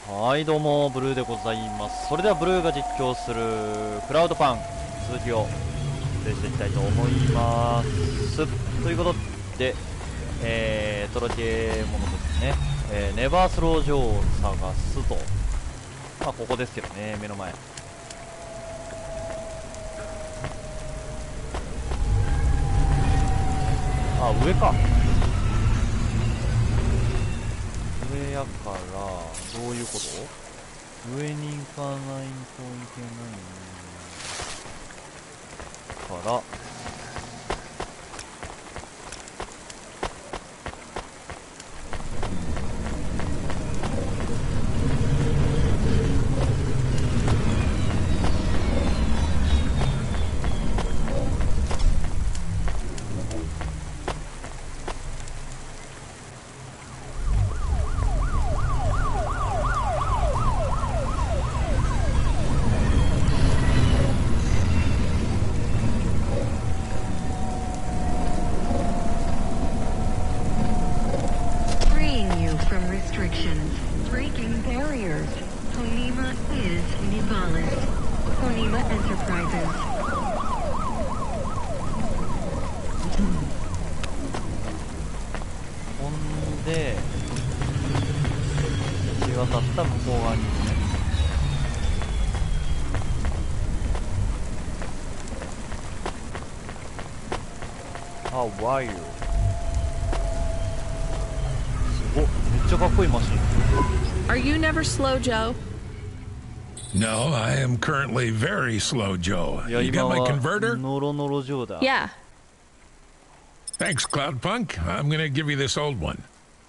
はいどうもブルーでございます。それではブルーが実況するクラウドパンク続きをプレイしていきたいと思います。ということで、届け物ですね、ネバースロー城を探すと、まあここですよね、目の前。あ、上か。上やからどういうこと？上に行かないといけないからワイル。すごっ、めっちゃかっこいいマシン。Are you never slow, Joe? No, I am currently very slow, Joe. You got my converter? Yeah. Thanks, Cloudpunk. I'm gonna give you this old one.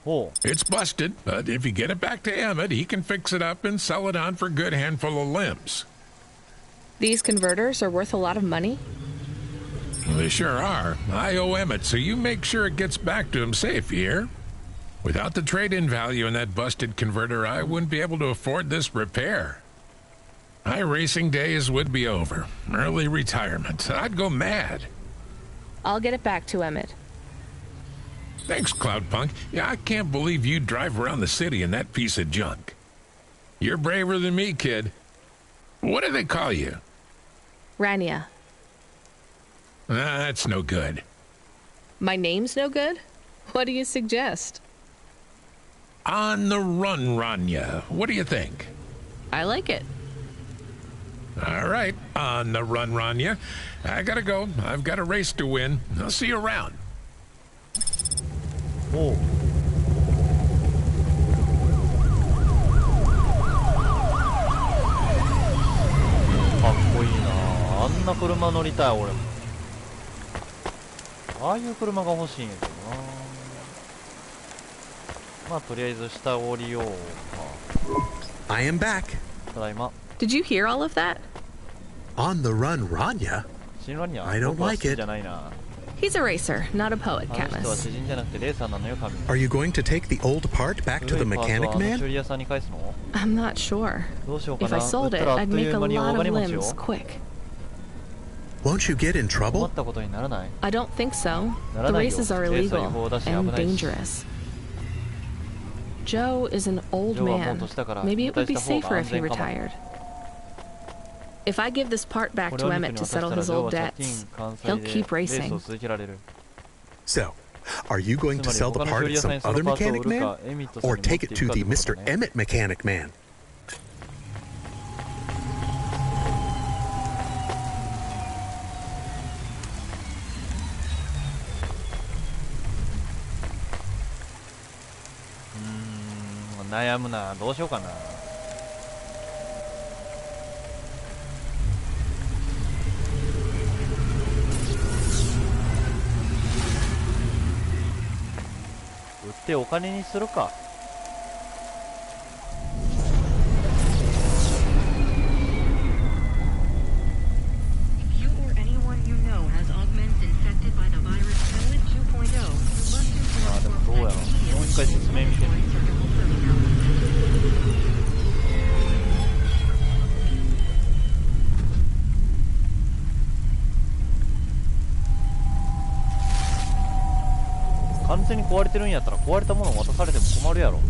Oh. It's busted, but if you get it back to Emmett, he can fix it up and sell it on for a good handful of limbs. These converters are worth a lot of money? They sure are. I owe Emmett, so you make sure it gets back to him safe, you hear? Without the trade-in value in that busted converter, I wouldn't be able to afford this repair. My racing days would be over. Early retirement. I'd go mad. I'll get it back to Emmett. Thanks, Cloudpunk. Yeah, I can't believe you drive around the city in that piece of junk. You're braver than me, kid. What do they call you? Rania. That's no good. My name's no good? What do you suggest? On the run, Rania. What do you think? I like it. All right, on the run, Rania. I gotta go. I've got a race to win. I'll see you around. Oh. かっこいいな。あんな車乗りたい俺も。ああいう車が欲しいんやけどな。まあとりあえず下降りようか。 I am back. ただいま。 Did you hear all of that? On the run, Rania? シンラニア I don't like it. じゃないな。 He's a racer, not a poet, あの人は Katniss. 詩人じゃなくてレーサーなのよ、神。 Are you going to take the old part back to the 古いパーツ mechanic はあの man? 修理屋さんに返すの？ I'm not sure. どうしようか If な。 I 売 sold った it, らあっ I'd とい make う a 間に大 lot 金 of 持ちよ。 limbs quick. Won't you get in 困 trouble? ったことにならない？ I don't think so. なら The ないよ。 races are レースは違 illegal 法だし危 and ないし。 dangerous. Joe is an old ジョーはもう man. 年だから Maybe 引 it would 退 be した方が safer 安 if he 全かも。 retired. If I give this part back これ to を肉 Emmett に to 渡した settle ら his ジョーは old 借 debts, 金完 he'll 済で keep レースを racing. 続けられる。 So, are you going つ to まり sell the 他の part 修理 to 屋さん some にその other パーツを売 mechanic る man? か、エミットさん Or に持っ take て it い to くかっ the てこと Mr. ね。 Emmett mechanic man? 悩むな。どうしようかな。売ってお金にするか。あ、でもどうやろう。もう一回説明見てみる。完全に壊れてるんやったら壊れたものを渡されても困るやろ。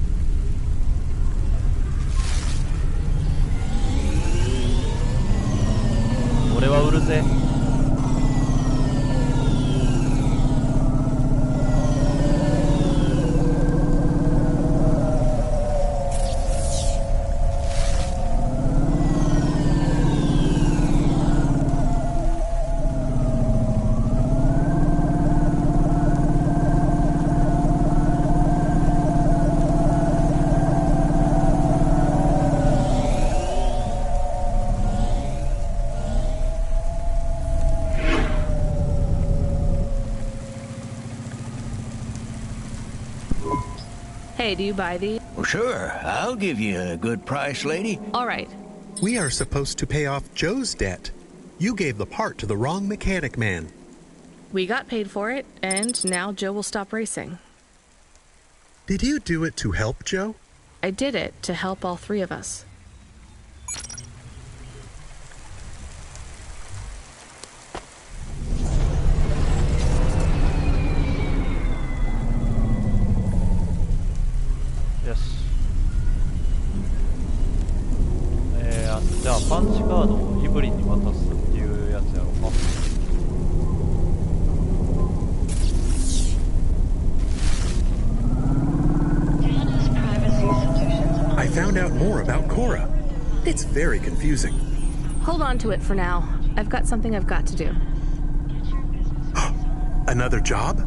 売るぜ。Hey, do you buy these? Well, sure. I'll give you a good price, lady. All right. We are supposed to pay off Joe's debt. You gave the part to the wrong mechanic man. We got paid for it, and now Joe will stop racing. Did you do it to help Joe? I did it to help all three of us. Yes. じゃあパンチカードをイブリンに渡すっていうやつやろうか。I found out more about Cora. It's very confusing. Hold on to it for now. I've got something I've got to do. Another job?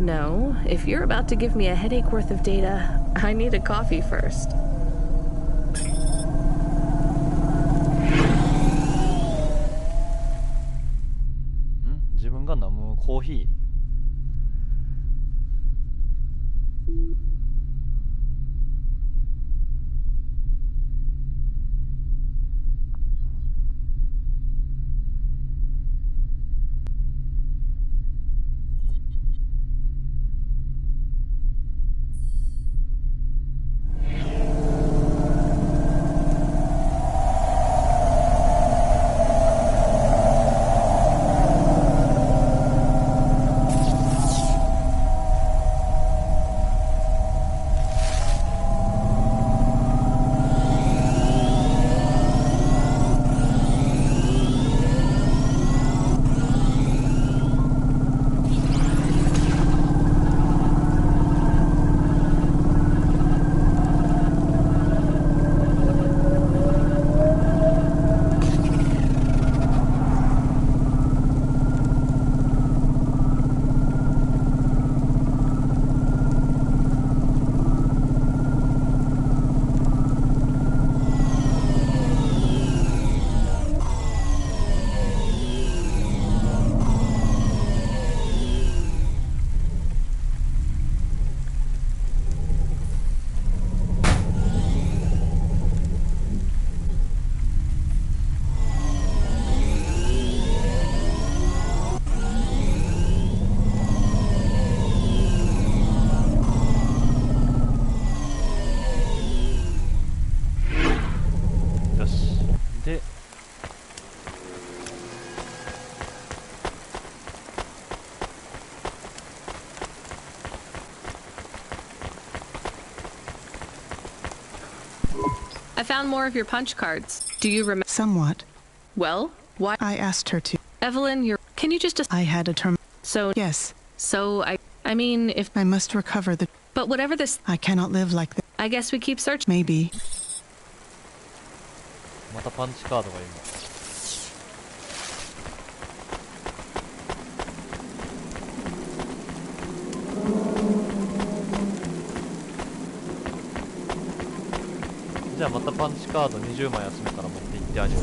No, if you're about to give me a headache worth of data, I need a coffee first. Hmm? 自分が飲むコーヒー。I found more of your punch cards. Do you remember? Somewhat. Well, why? I asked her to. Evelyn, can you just... I had a term. So... Yes. So, I mean, if... I must recover the... But whatever this... I cannot live like this. I guess we keep searching. Maybe. またパンチカードが今。じゃあまたパンチカード20枚集めたら持って行ってあげよう。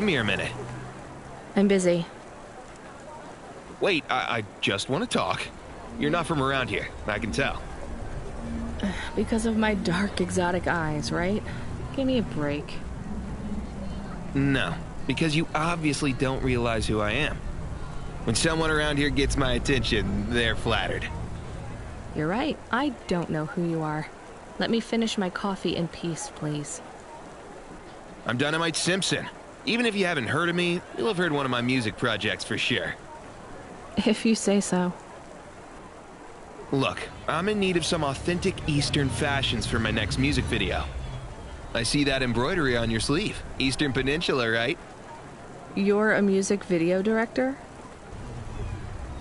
come here a minute. I'm busy. Wait, I just want to talk. You're not from around here, I can tell. Because of my dark, exotic eyes, right? Give me a break. No, because you obviously don't realize who I am. When someone around here gets my attention, they're flattered. You're right. I don't know who you are. Let me finish my coffee in peace, please. I'm Dynamite Simpson. Even if you haven't heard of me, you'll have heard one of my music projects for sure. If you say so. Look, I'm in need of some authentic Eastern fashions for my next music video. I see that embroidery on your sleeve. Eastern Peninsula, right? You're a music video director?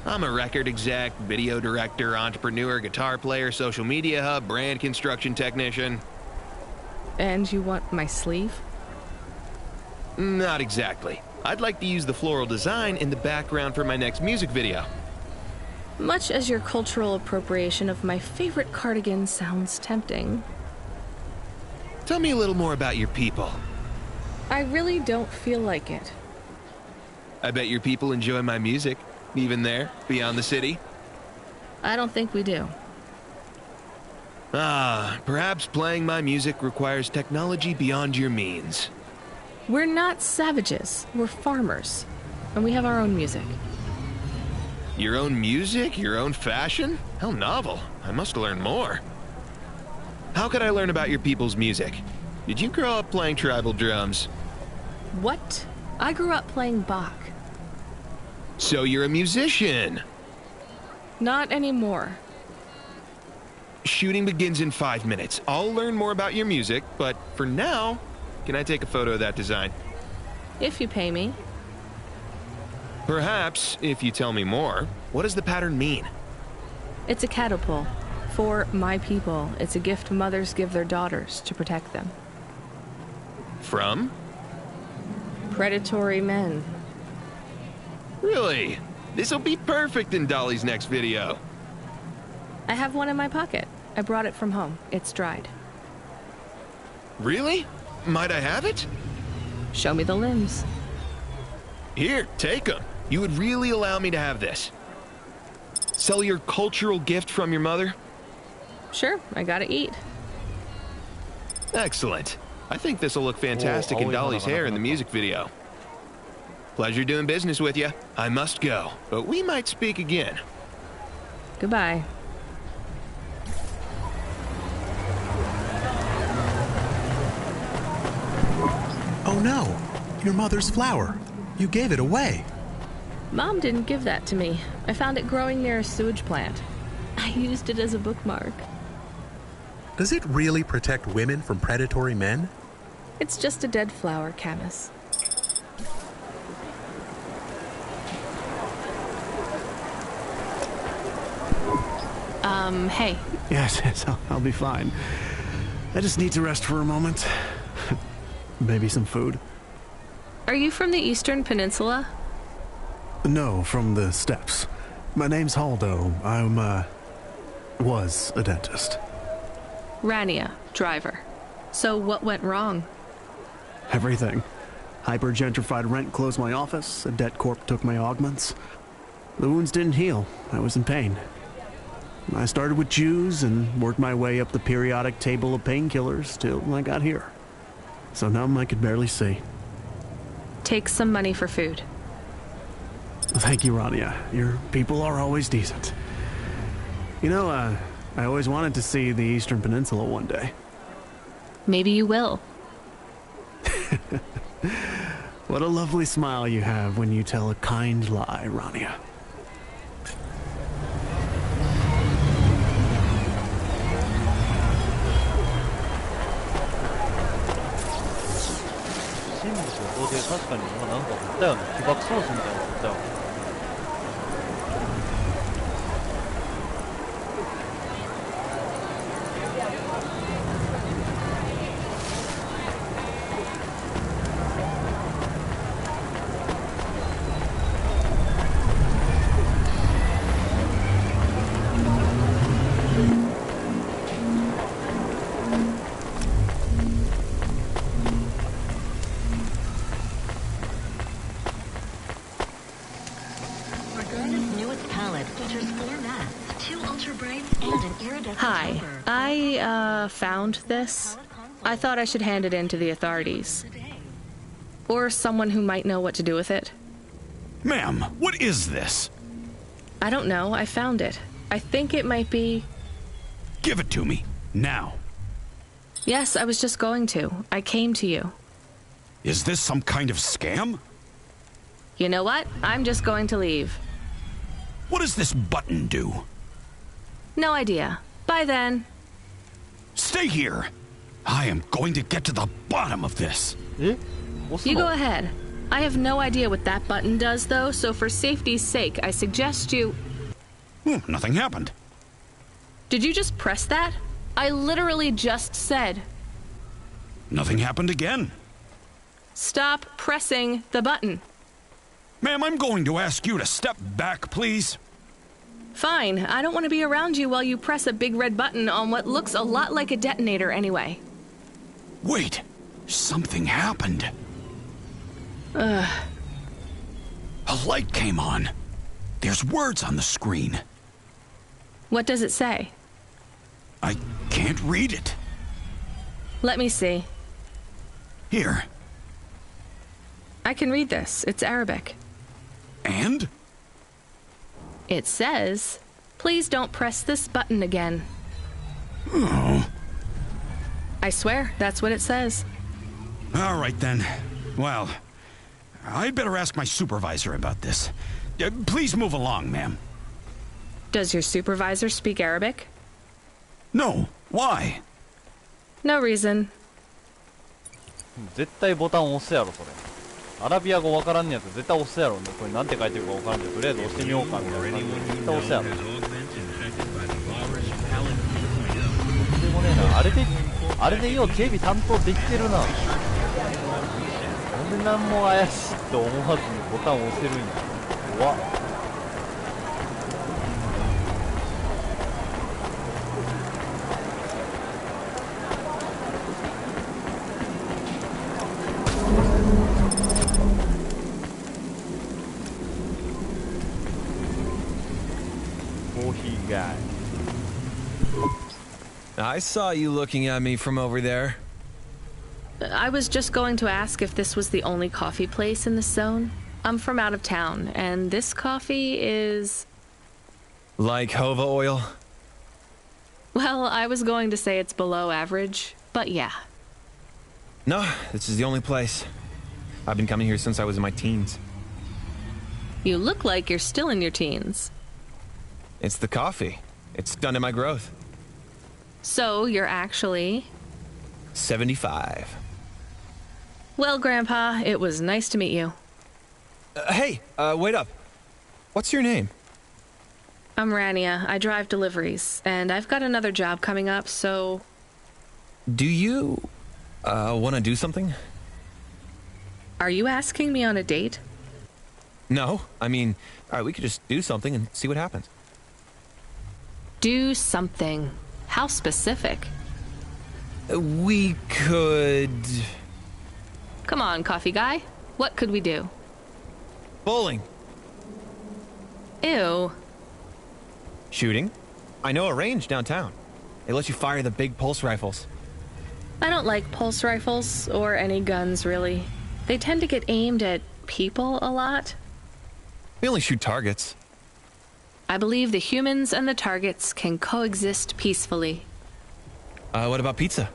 I'm a record exec, video director, entrepreneur, guitar player, social media hub, brand construction technician. And you want my sleeve? Not exactly. I'd like to use the floral design in the background for my next music video. Much as your cultural appropriation of my favorite cardigan sounds tempting. Tell me a little more about your people. I really don't feel like it. I bet your people enjoy my music, even there, beyond the city. I don't think we do. Perhaps playing my music requires technology beyond your means. We're not savages. We're farmers. And we have our own music. Your own music? Your own fashion? How novel. I must learn more. How could I learn about your people's music? Did you grow up playing tribal drums? What? I grew up playing Bach. So you're a musician. Not anymore. Shooting begins in 5 minutes. I'll learn more about your music, but for now, can I take a photo of that design? If you pay me. Perhaps, if you tell me more, what does the pattern mean? It's a catapult. For my people, it's a gift mothers give their daughters to protect them. From? Predatory men. Really? This'll be perfect in Dolly's next video. I have one in my pocket. I brought it from home. It's dried. Really? Might I have it? Show me the limbs. Here, take them. You would really allow me to have this? Sell your cultural gift from your mother? Sure, I gotta eat. Excellent. I think this will look fantastic in Dolly's hair in the music video. Pleasure doing business with you. I must go, but we might speak again. Goodbye. Oh no! Your mother's flower. You gave it away. Mom didn't give that to me. I found it growing near a sewage plant. I used it as a bookmark. Does it really protect women from predatory men? It's just a dead flower, Camus. Hey. Yes, I'll be fine. I just need to rest for a moment. Maybe some food. Are you from the Eastern Peninsula? No, from the steppes. My name's Haldo. Was a dentist. Rania, driver. So what went wrong? Everything. Hyper-gentrified rent closed my office, a debt corp took my augments. The wounds didn't heal. I was in pain. I started with Jews and worked my way up the periodic table of painkillers till I got here. So numb I could barely see. Take some money for food. Thank you, Rania. Your people are always decent. You know, I always wanted to see the Eastern Peninsula one day. Maybe you will. What a lovely smile you have when you tell a kind lie, Rania.で確かに今なんか振ったよね。起爆装置みたいなの振ったよね。Hi. I, found this. I thought I should hand it in to the authorities. Or someone who might know what to do with it. Ma'am, what is this? I don't know. I found it. I think it might be... Give it to me. Now. Yes, I was just going to. I came to you. Is this some kind of scam? You know what? I'm just going to leave. What does this button do? No idea. Bye then. Stay here. I am going to get to the bottom of this. You go ahead. I have no idea what that button does, though, so for safety's sake, I suggest you... Nothing happened. Did you just press that? I literally just said... Nothing happened again. Stop pressing the button. Ma'am, I'm going to ask you to step back, please. Fine. I don't want to be around you while you press a big red button on what looks a lot like a detonator anyway. Wait. Something happened. A light came on. There's words on the screen. What does it say? I can't read it. Let me see. Here. I can read this. It's Arabic. And? It says, please don't press this button again. Oh. I swear, that's what it says. All right, then. Well, I'd better ask my supervisor about this. Please move along, ma'am. Does your supervisor speak Arabic? No. Why? No reason. 絶対ボタン押すやろそれ。アラビア語わからんねやつ絶対押すやろね。これなんて書いてるかわからんけどとりあえず押してみようかみたいな感じで絶対押すやろ。でもねえな、あれでよう警備担当できてるな。なんで何も怪しいと思わずにボタンを押せるんや。怖っ。Guy. I saw you looking at me from over there. I was just going to ask if this was the only coffee place in this zone. I'm from out of town, and this coffee is... Like Hova oil? Well, I was going to say it's below average, but yeah. No, this is the only place. I've been coming here since I was in my teens. You look like you're still in your teens. It's the coffee. It's stunted my growth. So, you're actually... 75. Well, Grandpa, it was nice to meet you. Hey, wait up. What's your name? I'm Rania. I drive deliveries, and I've got another job coming up, so... Do you, want to do something? Are you asking me on a date? No, I mean, alright, we could just do something and see what happens. Do something. How specific? We could... Come on, coffee guy. What could we do? Bowling. Ew. Shooting. I know a range downtown. It lets you fire the big pulse rifles. I don't like pulse rifles, or any guns, really. They tend to get aimed at people a lot. We only shoot targets. I believe the humans and the targets can coexist peacefully. What about pizza?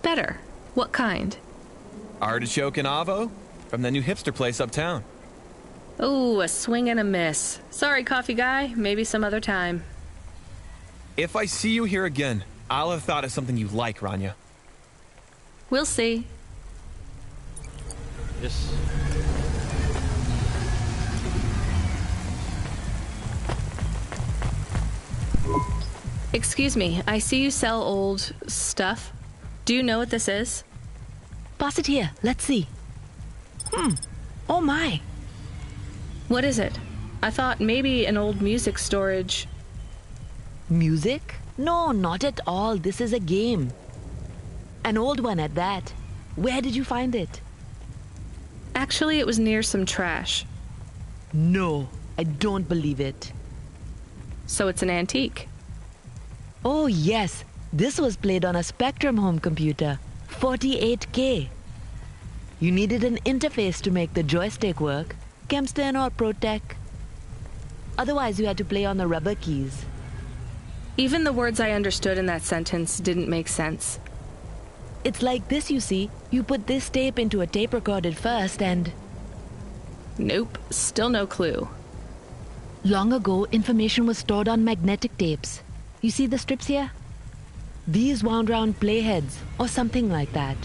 Better. What kind? Artichoke and avo? From the new hipster place uptown. Ooh, a swing and a miss. Sorry, coffee guy. Maybe some other time. If I see you here again, I'll have thought of something you like, Rania. We'll see. Yes. Excuse me, I see you sell old stuff. Do you know what this is? Pass it here. Let's see. Oh my. What is it? I thought maybe an old music storage. Music? No, not at all. This is a game. An old one at that. Where did you find it? Actually, it was near some trash. No, I don't believe it. So it's an antique. Oh, yes. This was played on a Spectrum home computer. 48K. You needed an interface to make the joystick work. Kempster and all pro tech. Otherwise, you had to play on the rubber keys. Even the words I understood in that sentence didn't make sense. It's like this, you see. You put this tape into a tape recorder first and... Nope, still no clue. Long ago, information was stored on magnetic tapes. You see the strips here? These wound round playheads, or something like that.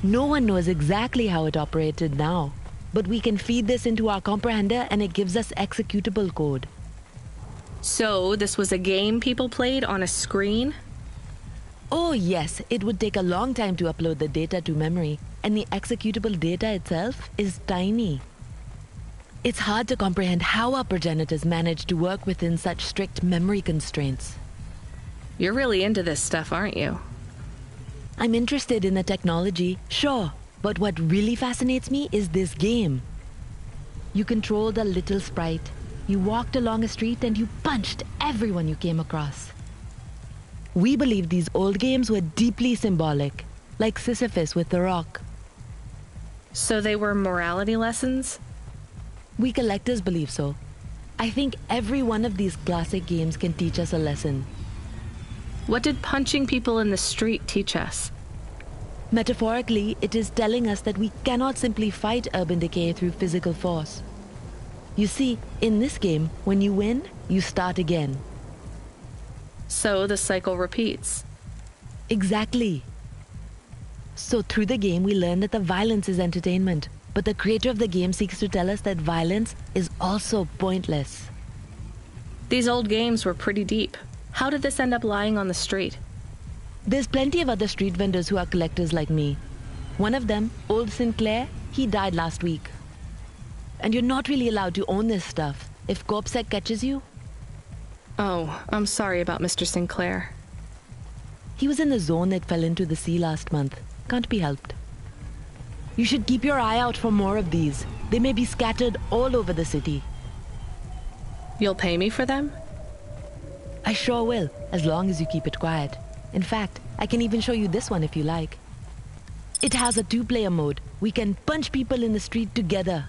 No one knows exactly how it operated now, but we can feed this into our comprehender and it gives us executable code. So, this was a game people played on a screen? Oh yes, it would take a long time to upload the data to memory, and the executable data itself is tiny. It's hard to comprehend how our progenitors managed to work within such strict memory constraints. You're really into this stuff, aren't you? I'm interested in the technology, sure, but what really fascinates me is this game. You controlled a little sprite. You walked along a street and you punched everyone you came across. We believe these old games were deeply symbolic, like Sisyphus with the rock. So they were morality lessons? We collectors believe so. I think every one of these classic games can teach us a lesson. What did punching people in the street teach us? Metaphorically, it is telling us that we cannot simply fight urban decay through physical force. You see, in this game, when you win, you start again. So the cycle repeats. Exactly. So through the game, we learn that the violence is entertainment, but the creator of the game seeks to tell us that violence is also pointless. These old games were pretty deep. How did this end up lying on the street? There's plenty of other street vendors who are collectors like me. One of them, old Sinclair, he died last week. And you're not really allowed to own this stuff. If CorpSec catches you... Oh, I'm sorry about Mr. Sinclair. He was in the zone that fell into the sea last month. Can't be helped. You should keep your eye out for more of these. They may be scattered all over the city. You'll pay me for them? I sure will, as long as you keep it quiet. In fact, I can even show you this one if you like. It has a 2-player mode. We can punch people in the street together.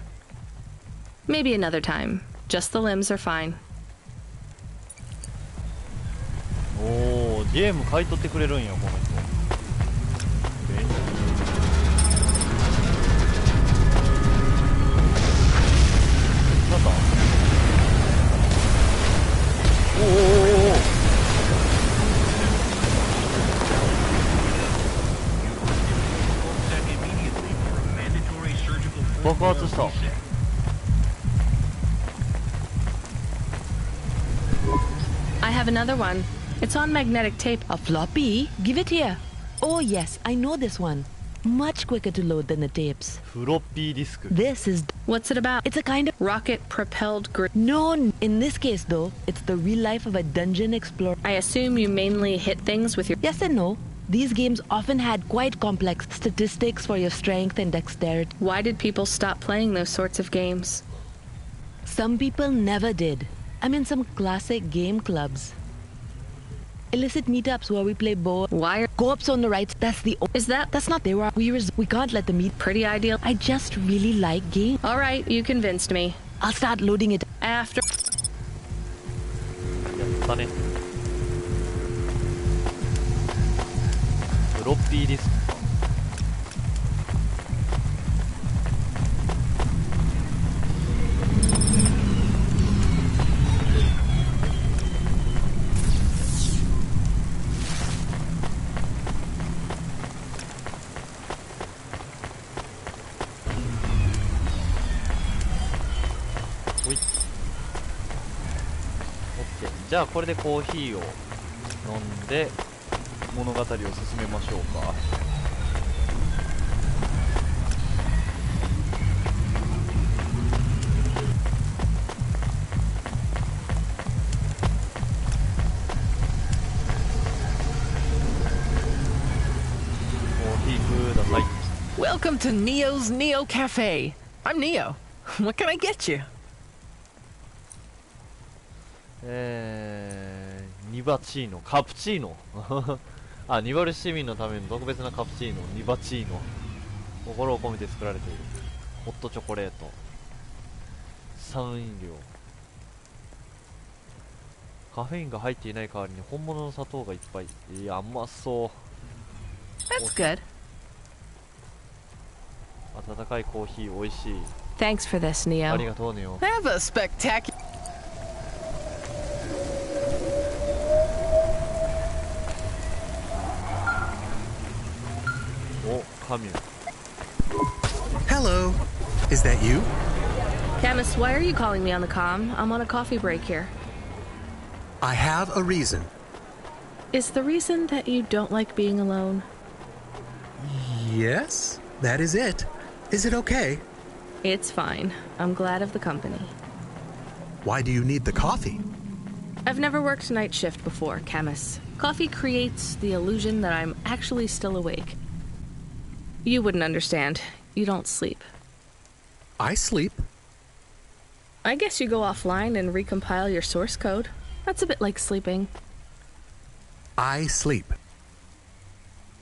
Maybe another time. Just the limbs are fine. おー、ゲーム買い取ってくれるんよ、この人。なんだ？おーおーおーおー。爆発した。I have another one. It's on magnetic tape. A floppy? Give it here. Oh yes, I know this one. Much quicker to load than the tapes. Floppy disk. This is... What's it about? It's a kind of... rocket-propelled No, in this case though, it's the real life of a dungeon explorer. I assume you mainly hit things with your... Yes and no. These games often had quite complex statistics for your strength and dexterity. Why did people stop playing those sorts of games? Some people never did. I'm in some classic game clubs. Illicit meetups where we play board. Wire. Co-ops on the right. That's the... Is that... That's not... They were... We can't let them meet. Pretty ideal. I just really like games. Alright, you convinced me. I'll start loading it. After... やったね。フロッピーディスクか。おい。OK。じゃあこれでコーヒーを飲んで物語を進めましょうか。コーヒーください。 Welcome to Neo's Neo Cafe. I'm Neo. What can I get you? ニバチーノ、カプチーノあ、ニバル市民のための特別なカプチーノ、ニバチーノ。心を込めて作られているホットチョコレート、酸飲料。カフェインが入っていない代わりに本物の砂糖がいっぱい。いや、甘そう。 That's good. 温かいコーヒー美味しい。 Thanks for this, あり Neo. がとうネオ。 Have a spectacular. お、カミュ。 Hello. Is that you? Camus, why are you calling me on the comm? I'm on a coffee break here. I have a reason. Is the reason that you don't like being alone? Yes, that is it. Is it okay? It's fine. I'm glad of the company. Why do you need the coffee? I've never worked night shift before, Camus. Coffee creates the illusion that I'm actually still awake. You wouldn't understand. You don't sleep. I sleep. I guess you go offline and recompile your source code. That's a bit like sleeping. I sleep.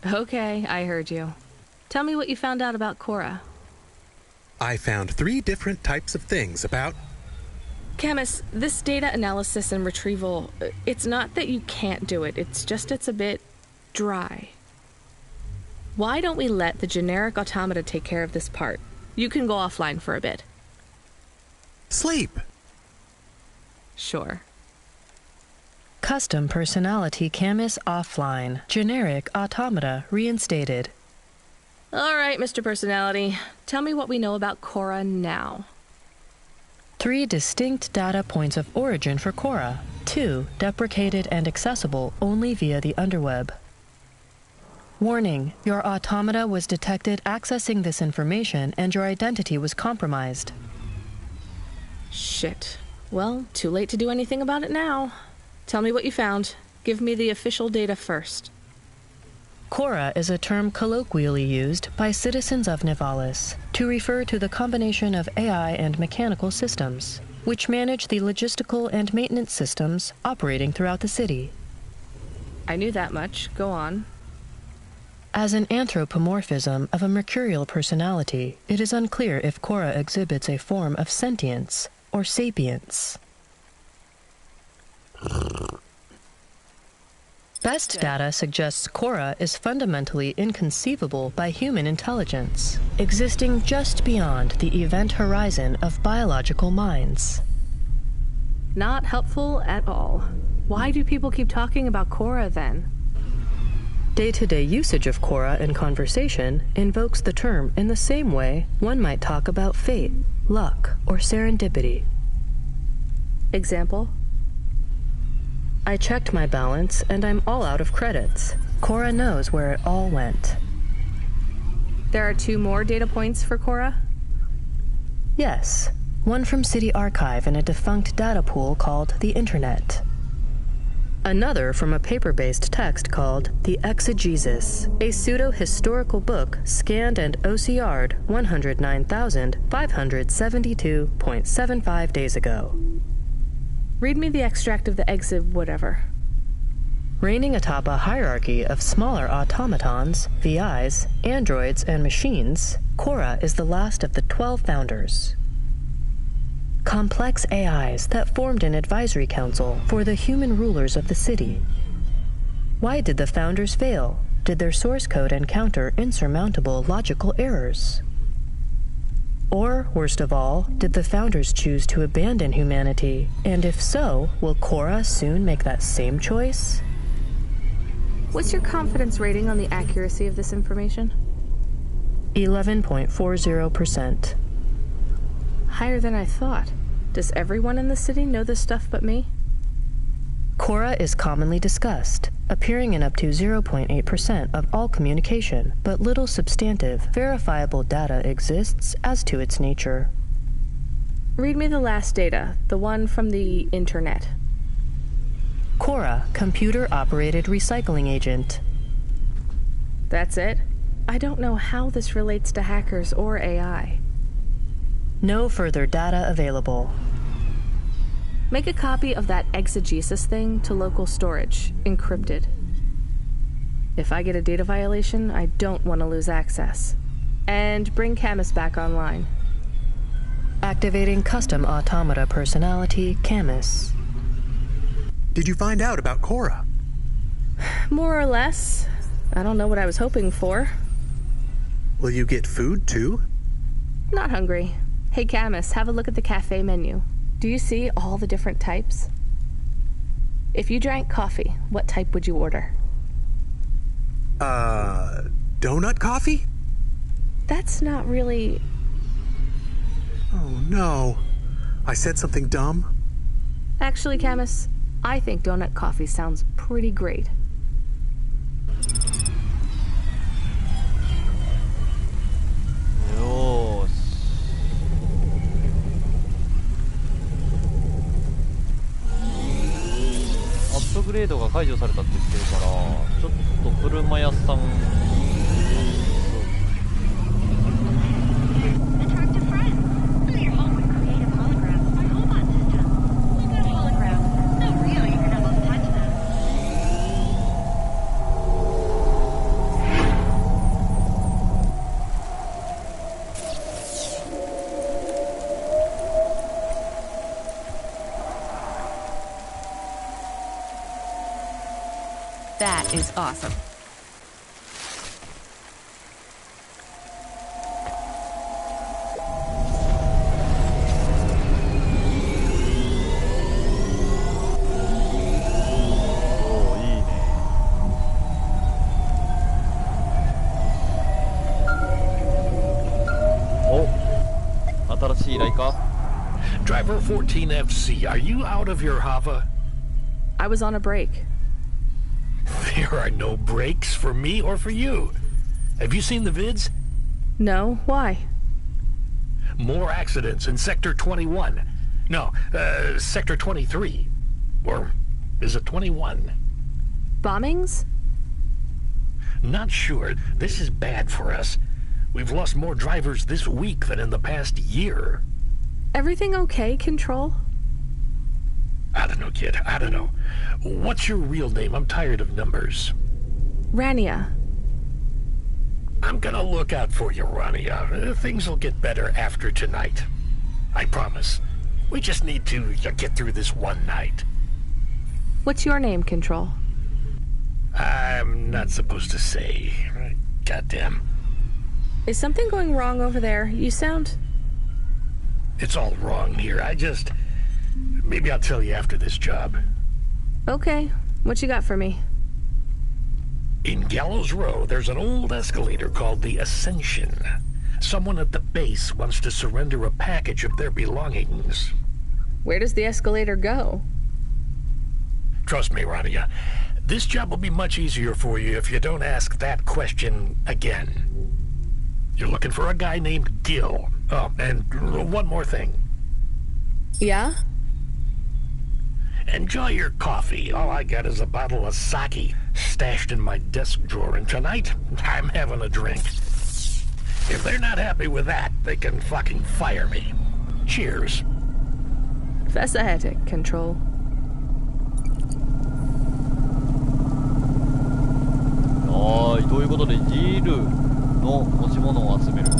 Okay, I heard you. Tell me what you found out about Cora. I found 3 different types of things about... Camus, this data analysis and retrieval, it's not that you can't do it, it's just it's a bit dry. Why don't we let the generic automata take care of this part? You can go offline for a bit. Sleep. Sure. Custom personality Camus offline. Generic automata reinstated. All right, Mr. Personality. Tell me what we know about Cora now. 3 distinct data points of origin for Cora. 2 deprecated and accessible only via the underweb. Warning, your automata was detected accessing this information and your identity was compromised. Shit. Well, too late to do anything about it now. Tell me what you found. Give me the official data first. Cora is a term colloquially used by citizens of Nivalis to refer to the combination of AI and mechanical systems, which manage the logistical and maintenance systems operating throughout the city. I knew that much. Go on. As an anthropomorphism of a mercurial personality, it is unclear if Cora exhibits a form of sentience or sapience. Best data suggests Cora is fundamentally inconceivable by human intelligence, existing just beyond the event horizon of biological minds. Not helpful at all. Why do people keep talking about Cora then? Day-to-day usage of Cora in conversation invokes the term in the same way one might talk about fate, luck, or serendipity. Example? I checked my balance and I'm all out of credits. Cora knows where it all went. There are 2 more data points for Cora? Yes, one from City Archive in a defunct data pool called the Internet. Another from a paper-based text called The Exegesis, a pseudo-historical book scanned and OCR'd 109,572.75 days ago. Read me the extract of the whatever. Reigning atop a hierarchy of smaller automatons, VIs, androids, and machines, Cora is the last of the 12 founders. Complex AIs that formed an advisory council for the human rulers of the city. Why did the founders fail? Did their source code encounter insurmountable logical errors? Or, worst of all, did the founders choose to abandon humanity? And if so, will Cora soon make that same choice? What's your confidence rating on the accuracy of this information? 11.40%. Higher than I thought. Does everyone in the city know this stuff but me? Cora is commonly discussed, appearing in up to 0.8% of all communication, but little substantive, verifiable data exists as to its nature. Read me the last data, the one from the Internet. Cora, computer-operated recycling agent. That's it? I don't know how this relates to hackers or AI. No further data available. Make a copy of that exegesis thing to local storage, encrypted. If I get a data violation, I don't want to lose access. And bring Camus back online. Activating custom automata personality, Camus. Did you find out about Cora? More or less. I don't know what I was hoping for. Will you get food too? Not hungry. Hey Camus, have a look at the cafe menu. Do you see all the different types? If you drank coffee, what type would you order? Donut coffee? That's not really... Oh no. I said something dumb? Actually, Camus, I think donut coffee sounds pretty great. Yosh. アップグレードが解除されたって言ってるから、ちょっと車屋さん。That is awesome. Oh, いいね。お、新しい依頼か? Driver 14FC, are you out of your Hava? I was on a break. There are no breaks for me or for you. Have you seen the vids? No, why? More accidents in Sector 21. No, Sector 23. Or is it 21? Bombings? Not sure. This is bad for us. We've lost more drivers this week than in the past year. Everything okay, Control? I don't know, kid. I don't know. What's your real name? I'm tired of numbers. Rania. I'm gonna look out for you, Rania. Things will get better after tonight. I promise. We just need to get through this one night. What's your name, Control? I'm not supposed to say. Goddamn. Is something going wrong over there? You sound... It's all wrong here. Maybe I'll tell you after this job. Okay. What you got for me? In Gallows Row, there's an old escalator called the Ascension. Someone at the base wants to surrender a package of their belongings. Where does the escalator go? Trust me, Rania. This job will be much easier for you if you don't ask that question again. You're looking for a guy named Gil. Oh, and one more thing. Yeah? Enjoy your coffee. All I got is a bottle of sake stashed in my desk drawer, and tonight, I'm having a drink. If they're not happy with that, they can fucking fire me. Cheers. Fessahetic, Control. Ah, ということで、ジルの持ち物を集める。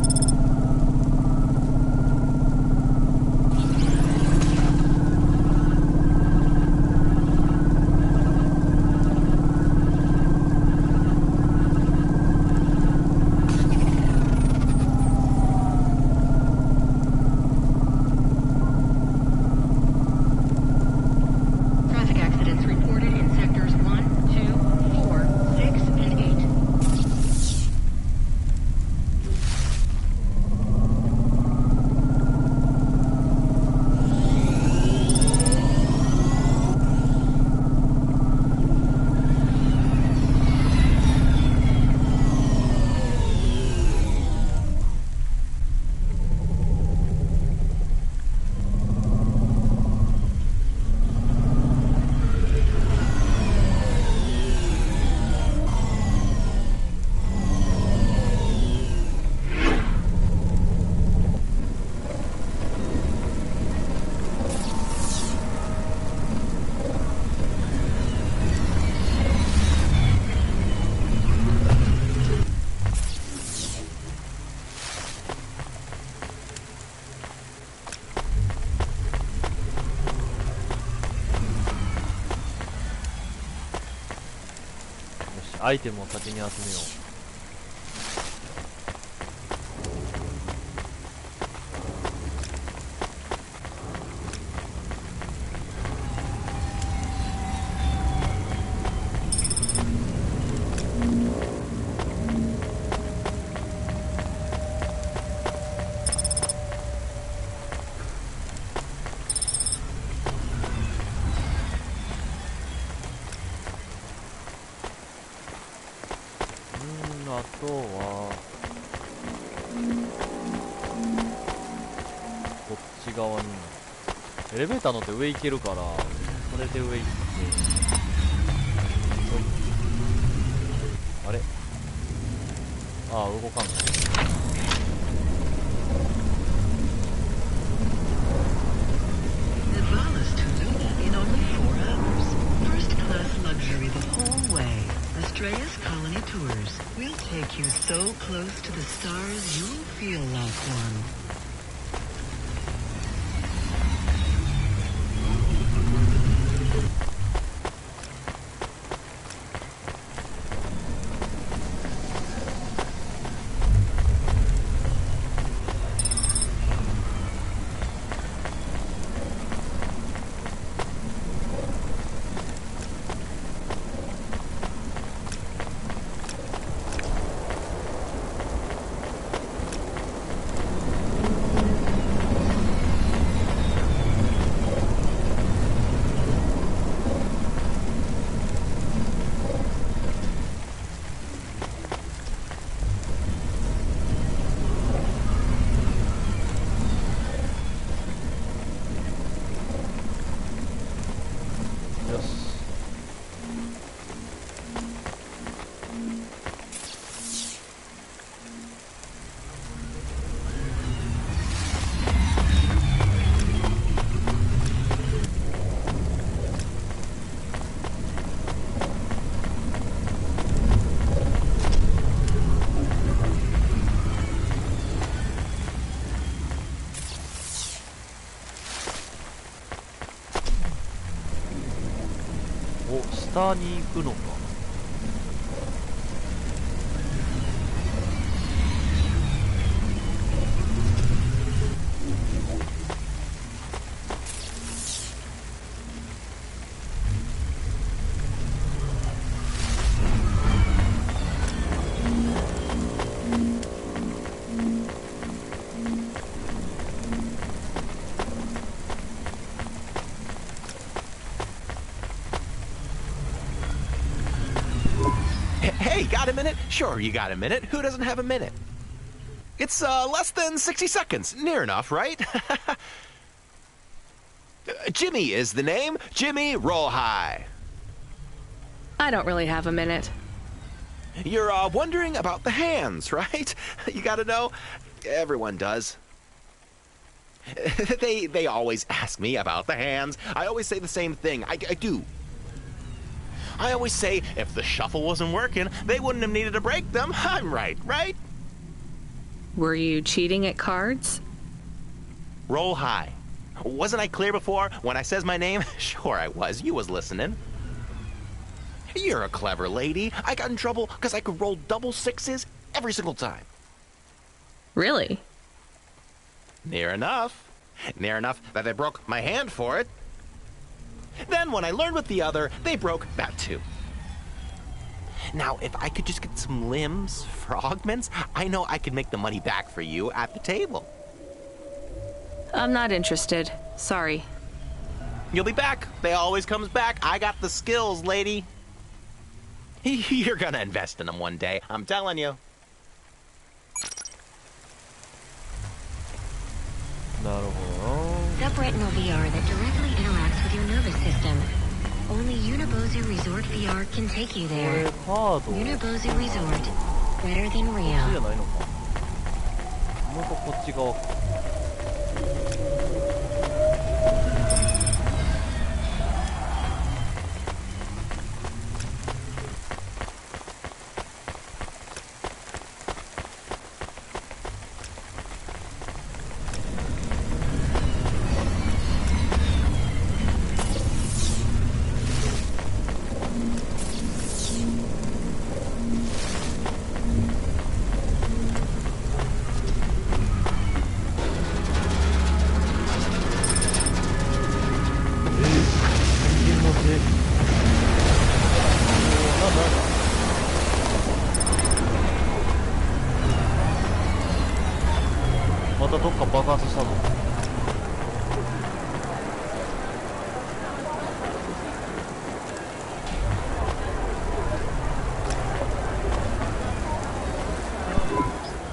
アイテムを先に集めよう。あとはこっち側にエレベーター乗って上行けるから、これで上行って、あれ、ああ動かんの。Astrea's Colony Tours. We'll take you so close to the stars you'll feel like one.下に行くのか。Hey, got a minute? Sure, you got a minute. Who doesn't have a minute? It's, less than 60 seconds. Near enough, right? Jimmy is the name. Jimmy, roll high. I don't really have a minute. You're, wondering about the hands, right? You gotta know. Everyone does. They always ask me about the hands. I always say the same thing. I do. I always say, if the shuffle wasn't working, they wouldn't have needed to break them. I'm right, right? Were you cheating at cards? Roll high. Wasn't I clear before when I says my name? Sure I was. You was listening. You're a clever lady. I got in trouble because I could roll double sixes every single time. Really? Near enough. Near enough that they broke my hand for it. Then, when I learned with the other, they broke that too. Now, if I could just get some limbs for augments, I know I could make the money back for you at the table. I'm not interested. Sorry. You'll be back. They always comes back. I got the skills, lady. You're gonna invest in them one day, I'm telling you. Sub retinal VR that directly interacts with your nervous system. Only Unibozu Resort VR can take you there. Unibozu Resort. Better than real. もうこっち側。たどっか爆発したぞ。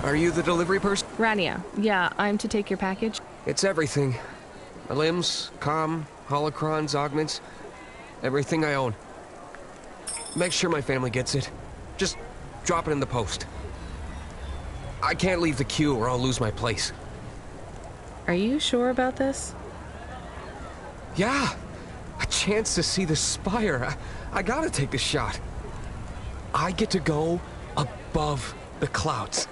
Are you the delivery person? Rania, yeah, I'm to take your package. It's everything. My limbs, comm, holocrons, augments, everything I own. Make sure my family gets it. Just drop it in the post. I can't leave the queue or I'll lose my place. Are you sure about this? Yeah. A chance to see the spire. I gotta take the shot. I get to go above the clouds.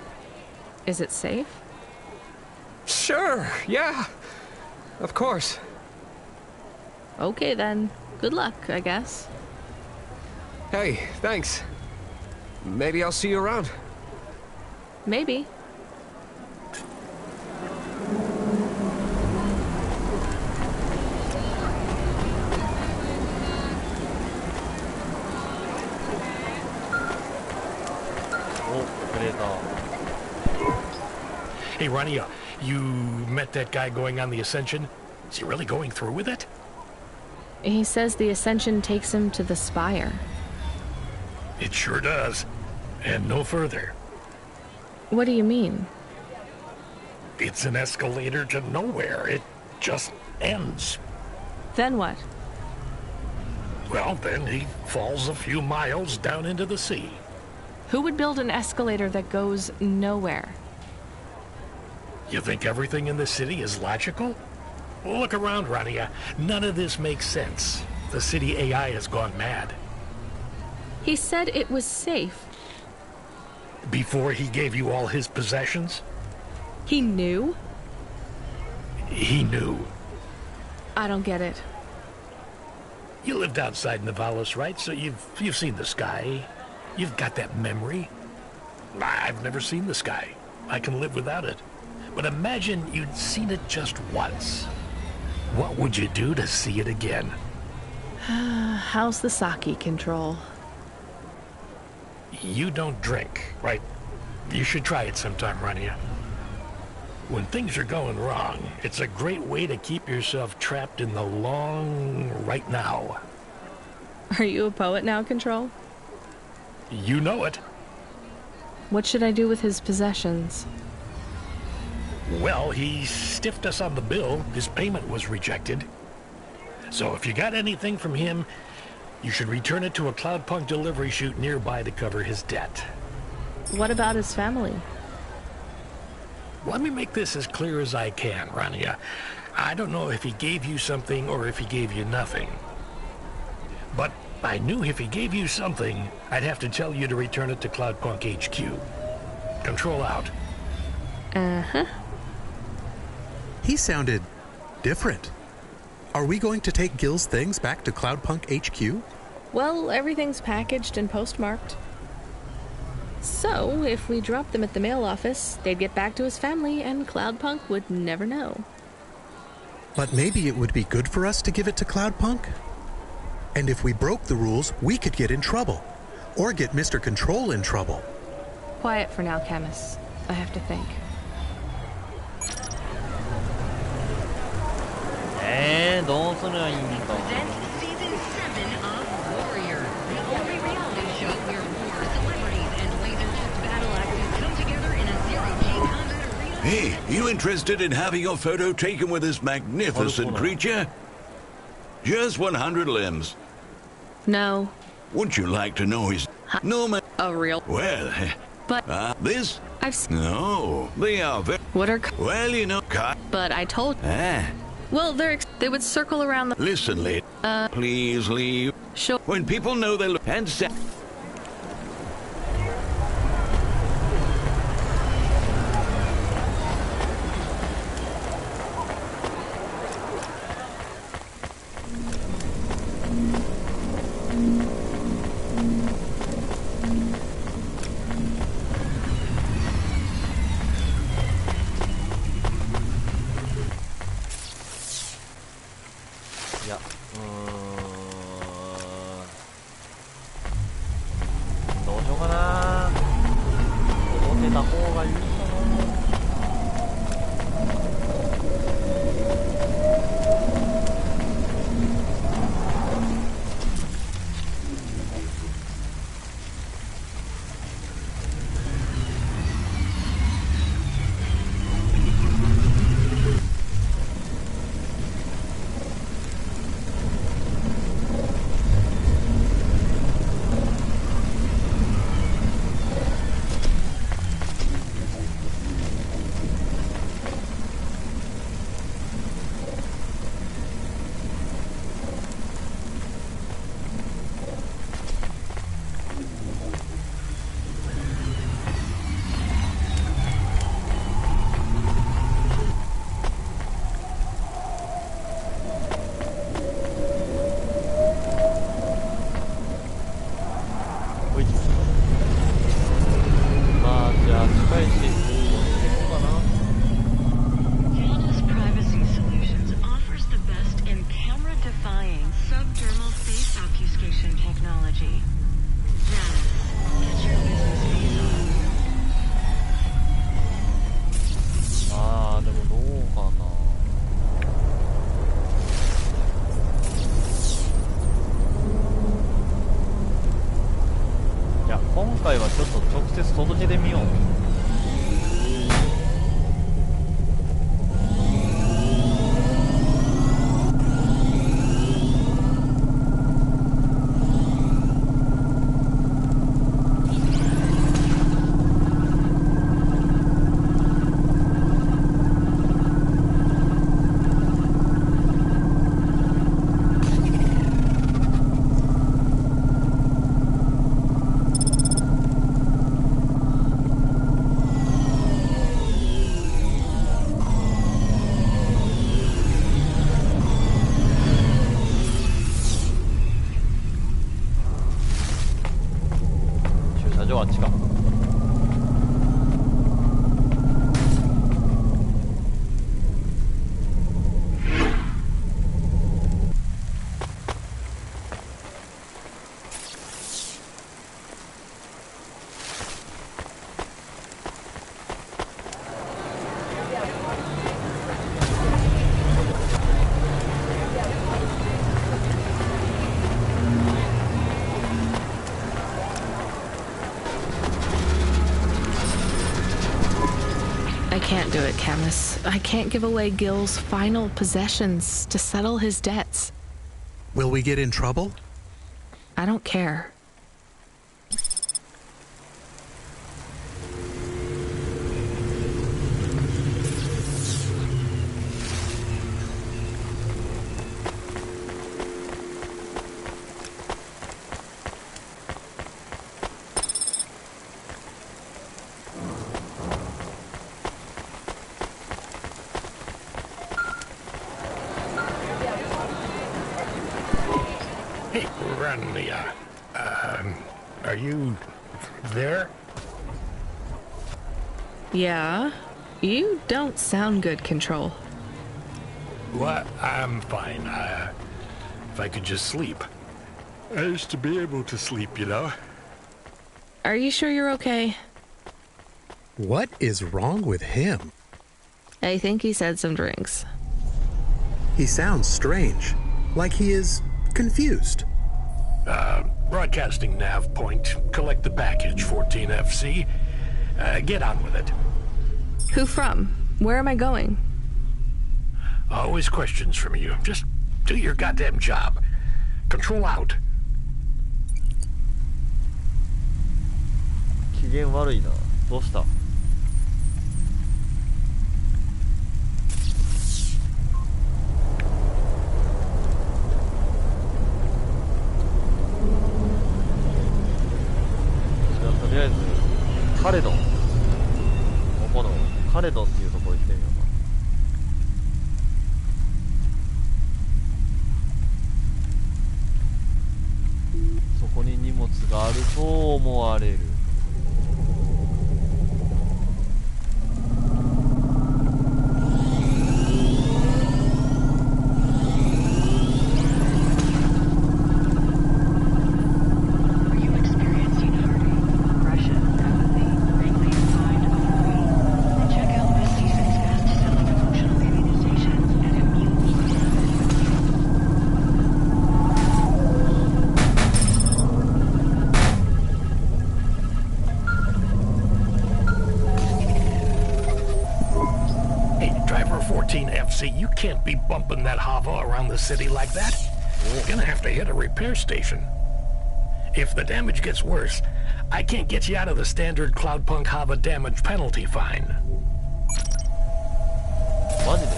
Is it safe? Sure, yeah. Of course. Okay then. Good luck, I guess. Hey, thanks. Maybe I'll see you around. Maybe. Hey, Rania, you met that guy going on the Ascension? Is he really going through with it? He says the Ascension takes him to the spire. It sure does. And no further. What do you mean? It's an escalator to nowhere. It just ends. Then what? Well, then he falls a few miles down into the sea. Who would build an escalator that goes nowhere? You think everything in the city is logical? Well, look around, Rania. None of this makes sense. The city AI has gone mad. He said it was safe. Before he gave you all his possessions? He knew? He knew. I don't get it. You lived outside Nivalis, right? So you've seen the sky. You've got that memory. I've never seen the sky. I can live without it. But imagine you'd seen it just once. What would you do to see it again? How's the sake control? You don't drink, right? You should try it sometime, Rania. When things are going wrong, it's a great way to keep yourself trapped in the long right now. Are you a poet now, Control? You know it. What should I do with his possessions? Well, he stiffed us on the bill. His payment was rejected. So if you got anything from him, you should return it to a Cloudpunk delivery chute nearby to cover his debt. What about his family? Let me make this as clear as I can, Rania. I don't know if he gave you something or if he gave you nothing. But I knew if he gave you something, I'd have to tell you to return it to Cloudpunk HQ. Control out. Uh-huh. He sounded different. Are we going to take Gil's things back to Cloudpunk HQ? Well, everything's packaged and postmarked. So, if we dropped them at the mail office, they'd get back to his family and Cloudpunk would never know. But maybe it would be good for us to give it to Cloudpunk? And if we broke the rules, we could get in trouble. Or get Mr. Control in trouble. Quiet for now, Camus. I have to think. Presents Season 7 of Warrior, the only reality show where war, celebrities, and laser-tipped battle axes come together in a zero-G combat arena. Hey, you interested in having your photo taken with this magnificent creature? Just 100 limbs. No. Wouldn't you like to know his... No, man. A real... Well, but... this? I've... No, they are very... What are... Well, you know... But I told... Well, they would circle around the... Listen, lady. Please leave. Sure. When people know they look and say... ちょっと直接届けてみよう。あっちか。I can't do it, Camus. I can't give away Gil's final possessions to settle his debts. Will we get in trouble? I don't care. Hey, Rania, are you there? Yeah? You don't sound good, Control. What? I'm fine. If I could just sleep. I used to be able to sleep, you know? Are you sure you're okay? What is wrong with him? I think he said some drinks. He sounds strange, like he is confused. Broadcasting nav point. Collect the package, 14FC. Get on with it. Who from? Where am I going? Always questions from you. Just do your goddamn job. Control out. 機嫌悪いな。どうした？とりあえずカレドン、ここのカレドンっていうところ行ってみようか。そこに荷物があると思われる。You can't be bumping that Hava around the city like that. You're gonna have to hit a repair station. If the damage gets worse, I can't get you out of the standard Cloudpunk Hava damage penalty fine. マジで？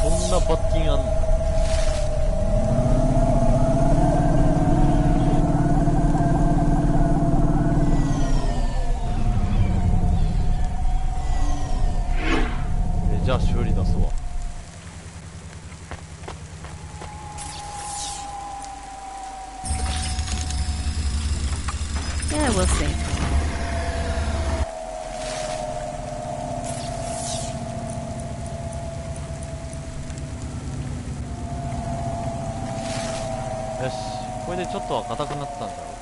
そんな罰金あんの？じゃあ修理出すわ。Yeah, we'll see. よし、これでちょっとは硬くなったんだろう。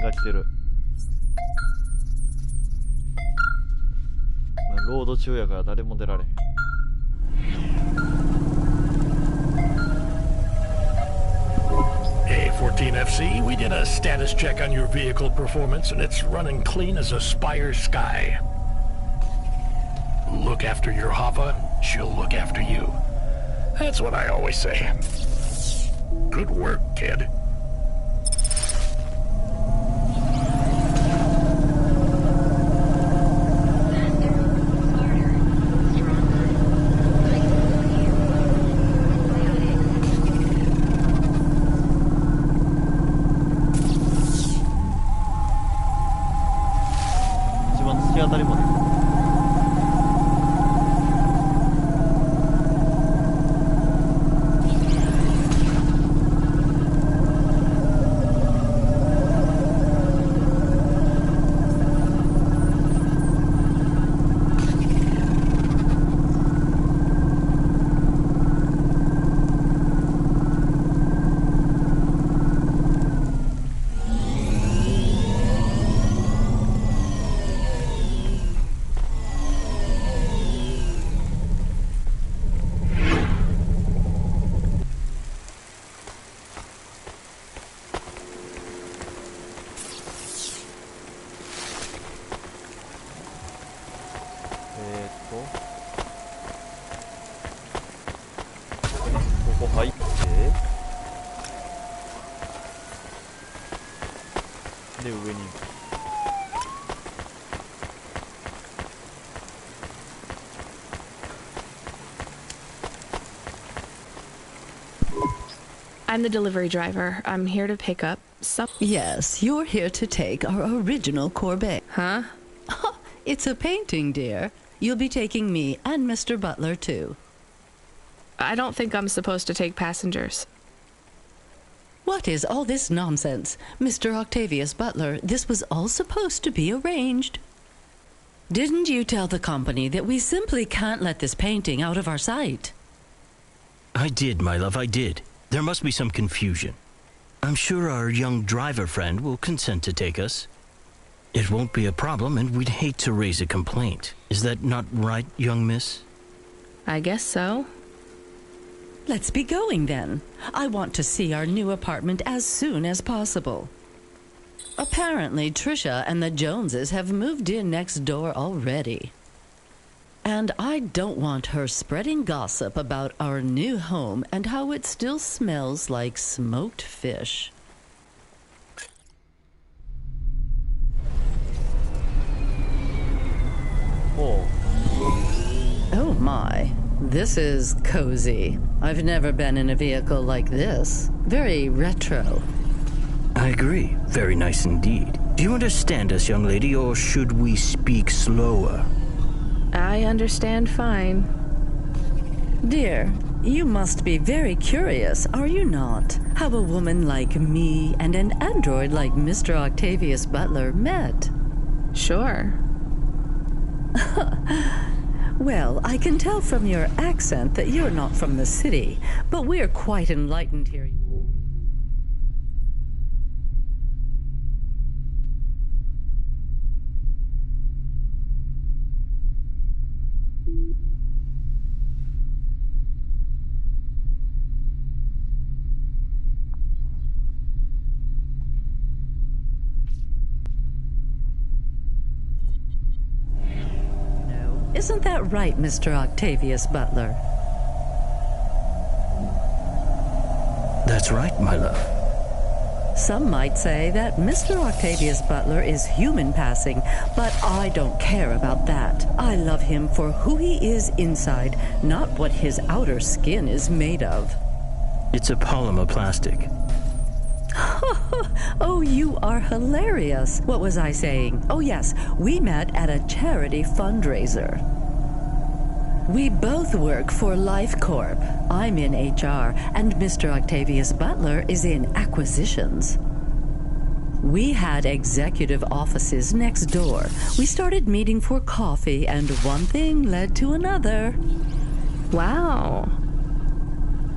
が来てる。ロード中やから誰も出られへん。Hey, 14FC, we did a status check on your vehicle performance, and it's running clean as a Spire Sky. Look after your Hava, she'll look after you. That's what I always say. Good work, kid. I'm the delivery driver. I'm here to pick up some... Yes, you're here to take our original Corvette. Huh? It's a painting, dear. You'll be taking me and Mr. Butler, too. I don't think I'm supposed to take passengers. What is all this nonsense? Mr. Octavius Butler, this was all supposed to be arranged. Didn't you tell the company that we simply can't let this painting out of our sight? I did, my love, I did. There must be some confusion. I'm sure our young driver friend will consent to take us. It won't be a problem, and we'd hate to raise a complaint. Is that not right, young miss? I guess so. Let's be going, then. I want to see our new apartment as soon as possible. Apparently, Trisha and the Joneses have moved in next door already. And I don't want her spreading gossip about our new home and how it still smells like smoked fish. Oh my, this is cozy. I've never been in a vehicle like this. Very retro. I agree. Very nice indeed. Do you understand us, young lady, or should we speak slower? I understand fine. Dear, you must be very curious, are you not? How a woman like me and an android like Mr. Octavius Butler met. Sure. Well, I can tell from your accent that you're not from the city, but we're quite enlightened here. Isn't that right, Mr. Octavius Butler? That's right, my love. Some might say that Mr. Octavius Butler is human passing, but I don't care about that. I love him for who he is inside, not what his outer skin is made of. It's a polymer plastic. Oh, you are hilarious. What was I saying? Oh, yes, we met at a charity fundraiser. We both work for Life Corp. I'm in HR, and Mr. Octavius Butler is in acquisitions. We had executive offices next door. We started meeting for coffee, and one thing led to another. Wow.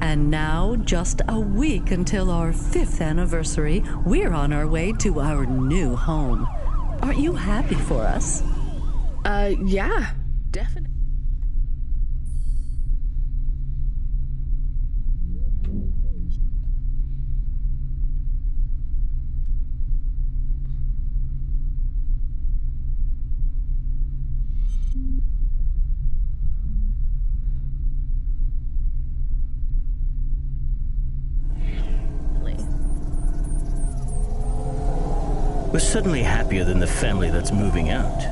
And now, just a week until our 5th anniversary, we're on our way to our new home. Aren't you happy for us? Yeah, definitely. We're suddenly happier than the family that's moving out.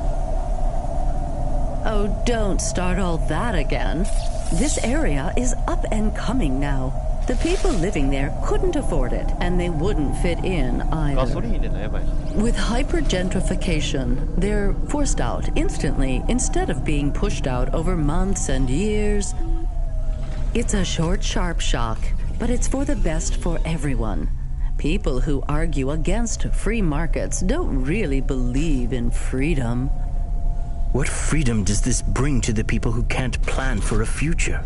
Oh, don't start all that again. This area is up and coming now. The people living there couldn't afford it, and they wouldn't fit in either. With hypergentrification, they're forced out instantly instead of being pushed out over months and years. It's a short, sharp shock, but it's for the best for everyone. People who argue against free markets don't really believe in freedom. What freedom does this bring to the people who can't plan for a future?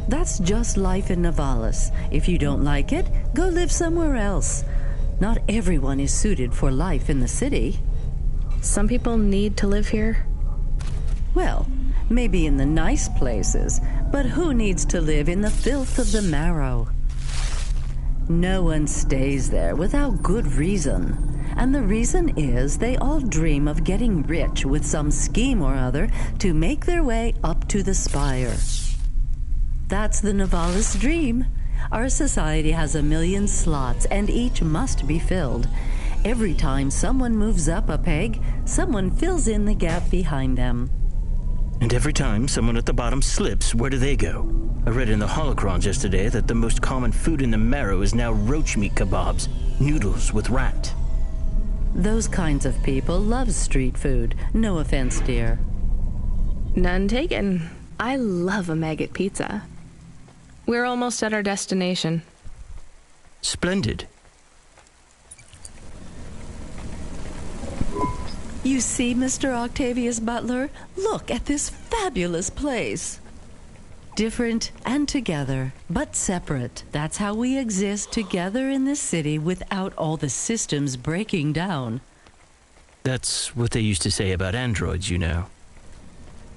That's just life in Navalis. If you don't like it, go live somewhere else. Not everyone is suited for life in the city. Some people need to live here. Well, maybe in the nice places, but who needs to live in the filth of the marrow? No one stays there without good reason. And the reason is they all dream of getting rich with some scheme or other to make their way up to the spire. That's the Navalis dream. Our society has 1 million slots, and each must be filled. Every time someone moves up a peg, someone fills in the gap behind them. And every time someone at the bottom slips, where do they go? I read in the holocrons yesterday that the most common food in the marrow is now roach meat kebabs, noodles with rat. Those kinds of people love street food. No offense, dear. None taken. I love a maggot pizza. We're almost at our destination. Splendid. You see, Mr. Octavius Butler? Look at this fabulous place. Different and together, but separate. That's how we exist together in this city without all the systems breaking down. That's what they used to say about androids, you know.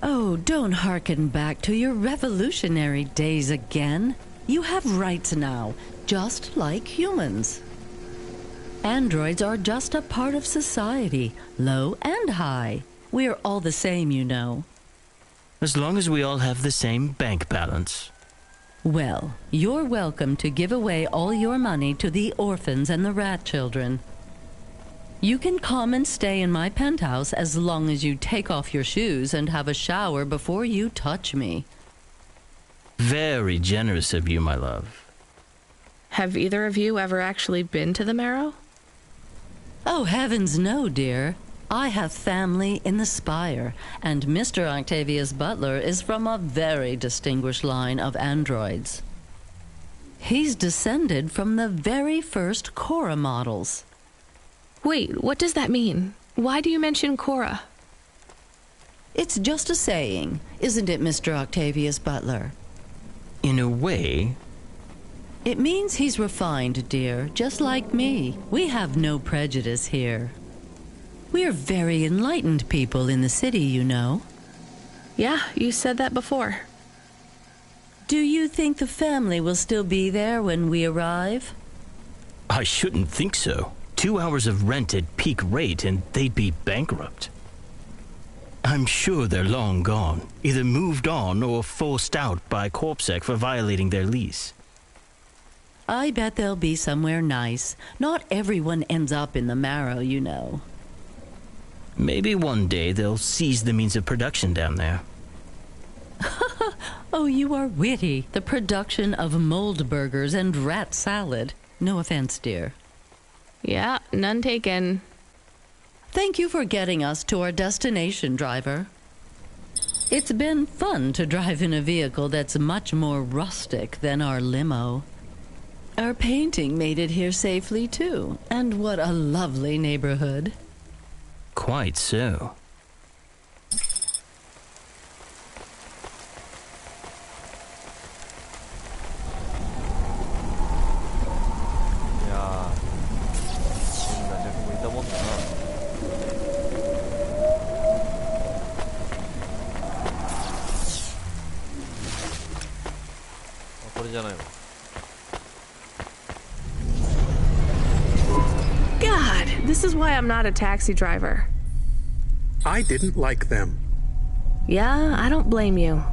Oh, don't hearken back to your revolutionary days again. You have rights now, just like humans. Androids are just a part of society, low and high. We're all the same, you know. As long as we all have the same bank balance. Well, you're welcome to give away all your money to the orphans and the rat children. You can come and stay in my penthouse as long as you take off your shoes and have a shower before you touch me. Very generous of you, my love. Have either of you ever actually been to the marrow? Oh, heavens no, dear. I have family in the Spire, and Mr. Octavius Butler is from a very distinguished line of androids. He's descended from the very first Cora models. Wait, what does that mean? Why do you mention Cora? It's just a saying, isn't it, Mr. Octavius Butler? In a way. It means he's refined, dear, just like me. We have no prejudice here. We're very enlightened people in the city, you know. Yeah, you said that before. Do you think the family will still be there when we arrive? I shouldn't think so. 2 hours of rent at peak rate and they'd be bankrupt. I'm sure they're long gone, either moved on or forced out by Corpsec for violating their lease. I bet they'll be somewhere nice. Not everyone ends up in the marrow, you know. Maybe one day they'll seize the means of production down there. Oh, you are witty. The production of mold burgers and rat salad. No offense, dear. Yeah, none taken. Thank you for getting us to our destination, driver. It's been fun to drive in a vehicle that's much more rustic than our limo. Our painting made it here safely, too. And what a lovely neighborhood. Quite so. これじゃないわ。 God, this is why I'm not a taxi driver. I didn't like them. Yeah, I don't blame you.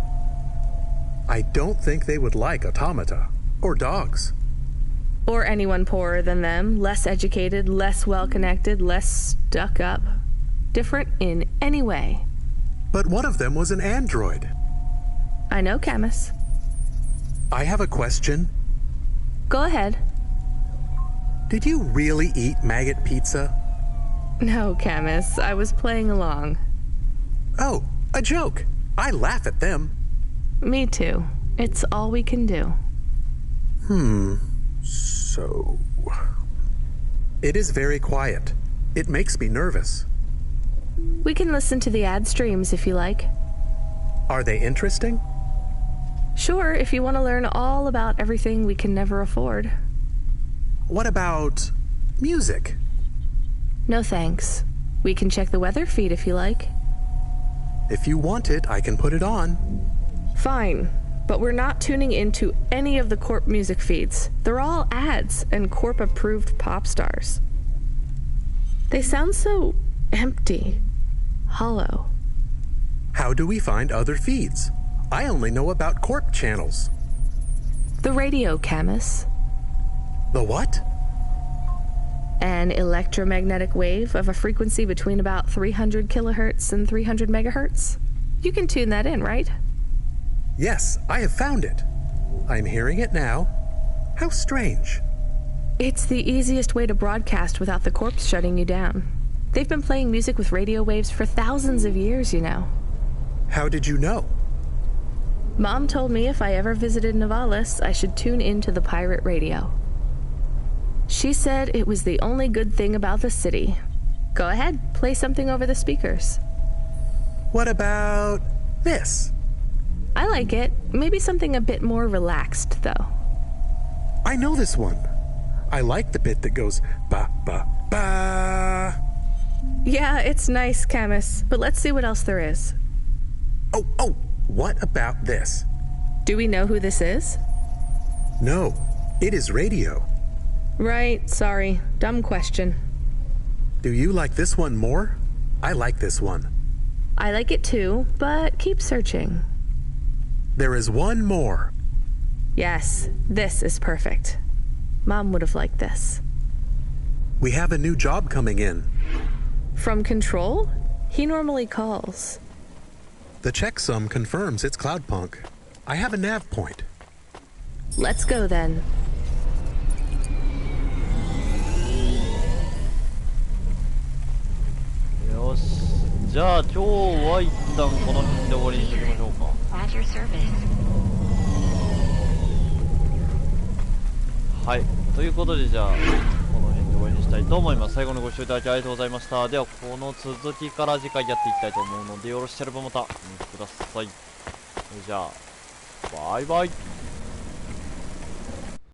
I don't think they would like automata or dogs. Or anyone poorer than them, less educated, less well-connected, less stuck up. Different in any way. But one of them was an android. I know, Camus. I have a question. Go ahead. Did you really eat maggot pizza? No, Camus. I was playing along. Oh, a joke. I laugh at them. Me too. It's all we can do. So... It is very quiet. It makes me nervous. We can listen to the ad streams if you like. Are they interesting? Sure, if you want to learn all about everything we can never afford. What about music? No thanks. We can check the weather feed if you like. If you want it, I can put it on. Fine, but we're not tuning into any of the Corp music feeds. They're all ads and Corp-approved pop stars. They sound so empty, hollow. How do we find other feeds? I only know about Corp channels. The radio, Camus. The what? An electromagnetic wave of a frequency between about 300 kilohertz and 300 megahertz. You can tune that in, right? Yes, I have found it. I'm hearing it now. How strange. It's the easiest way to broadcast without the corpse shutting you down. They've been playing music with radio waves for thousands of years, you know. How did you know? Mom told me if I ever visited Novalis, I should tune into the pirate radio. She said it was the only good thing about the city. Go ahead, play something over the speakers. What about this? I like it. Maybe something a bit more relaxed, though. I know this one. I like the bit that goes ba ba ba. Yeah, it's nice, Camus, but let's see what else there is. Oh, what about this? Do we know who this is? No, it is radio. Right, sorry. Dumb question. Do you like this one more? I like this one. I like it too, but keep searching. There is one more. Yes, this is perfect. Mom would have liked this. We have a new job coming in. From Control? He normally calls. The checksum confirms it's Cloudpunk. I have a nav point. Let's go then. Yosh. じゃあ今日は一旦この辺で終わりにしておきましょうか。はい、ということでじゃあこの辺で終わりにしたいと思います。最後にご視聴いただきありがとうございました。ではこの続きから次回やっていきたいと思うのでよろしければまた見てください。それじゃあバイバイ。